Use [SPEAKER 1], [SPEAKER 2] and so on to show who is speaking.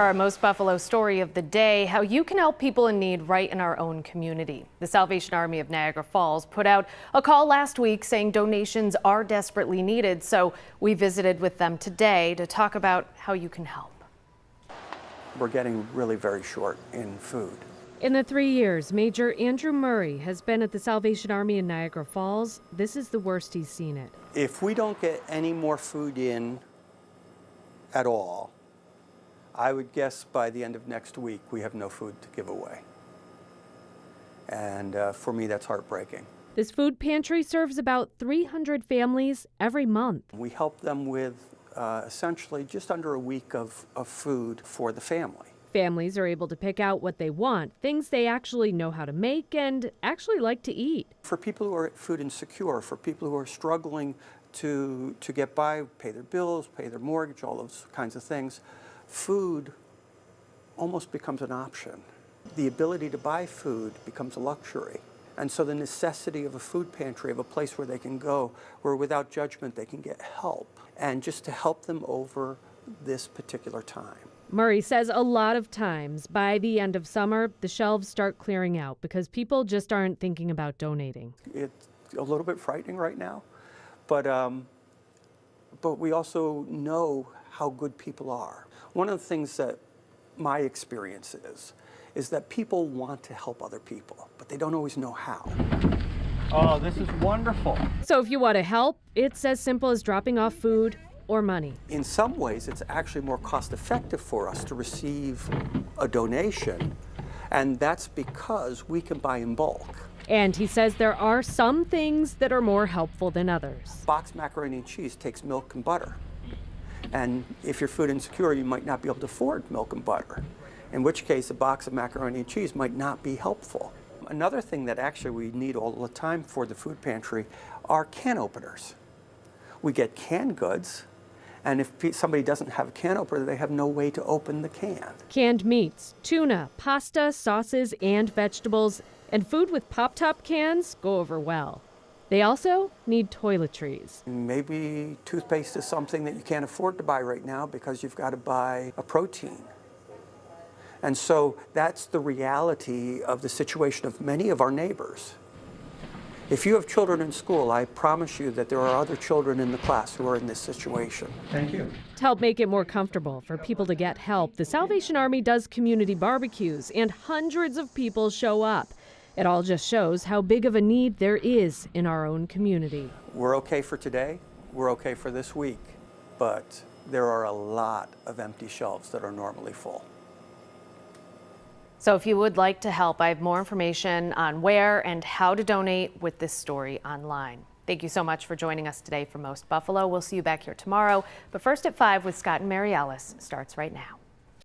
[SPEAKER 1] Our Most Buffalo story of the day, how you can help people in need right in our own community. The Salvation Army of Niagara Falls put out a call last week saying donations are desperately needed. So we visited with them today to talk about how you can help.
[SPEAKER 2] We're getting really very short in food.
[SPEAKER 3] In the 3 years Major Andrew Murray has been at the Salvation Army in Niagara Falls, this is the worst he's seen it.
[SPEAKER 2] If we don't get any more food in at all, I would guess by the end of next week we have no food to give away. And for me, that's heartbreaking.
[SPEAKER 3] This food pantry serves about 300 families every month.
[SPEAKER 2] We help them with essentially just under a week of food for the family.
[SPEAKER 3] Families are able to pick out what they want, things they actually know how to make and actually like to eat.
[SPEAKER 2] For people who are food insecure, for people who are struggling to get by, pay their bills, pay their mortgage, all those kinds of things, food almost becomes an option. The ability to buy food becomes a luxury. And so the necessity of a food pantry, of a place where they can go, where without judgment they can get help, and just to help them over this particular time.
[SPEAKER 3] Murray says a lot of times by the end of summer, the shelves start clearing out because people just aren't thinking about donating.
[SPEAKER 2] It's a little bit frightening right now, but we also know how good people are. One of the things that my experience is that people want to help other people, but they don't always know how. Oh, this is wonderful.
[SPEAKER 3] So if you want to help, it's as simple as dropping off food or money.
[SPEAKER 2] In some ways, it's actually more cost-effective for us to receive a donation, and that's because we can buy in bulk.
[SPEAKER 3] And he says there are some things that are more helpful than others.
[SPEAKER 2] Boxed macaroni and cheese takes milk and butter. And if you're food insecure, you might not be able to afford milk and butter, in which case a box of macaroni and cheese might not be helpful. Another thing that actually we need all the time for the food pantry are can openers. We get canned goods, and if somebody doesn't have a can opener, they have no way to open the can.
[SPEAKER 3] Canned meats, tuna, pasta, sauces, and vegetables, and food with pop-top cans go over well. They also need toiletries.
[SPEAKER 2] Maybe toothpaste is something that you can't afford to buy right now because you've got to buy a protein. And so that's the reality of the situation of many of our neighbors. If you have children in school, I promise you that there are other children in the class who are in this situation. Thank you.
[SPEAKER 3] To help make it more comfortable for people to get help, the Salvation Army does community barbecues, and hundreds of people show up. It all just shows how big of a need there is in our own community.
[SPEAKER 2] We're okay for today, we're okay for this week, but there are a lot of empty shelves that are normally full.
[SPEAKER 1] So if you would like to help, I have more information on where and how to donate with this story online. Thank you so much for joining us today for Most Buffalo. We'll see you back here tomorrow. But first at 5 with Scott and Mary Ellis starts right now.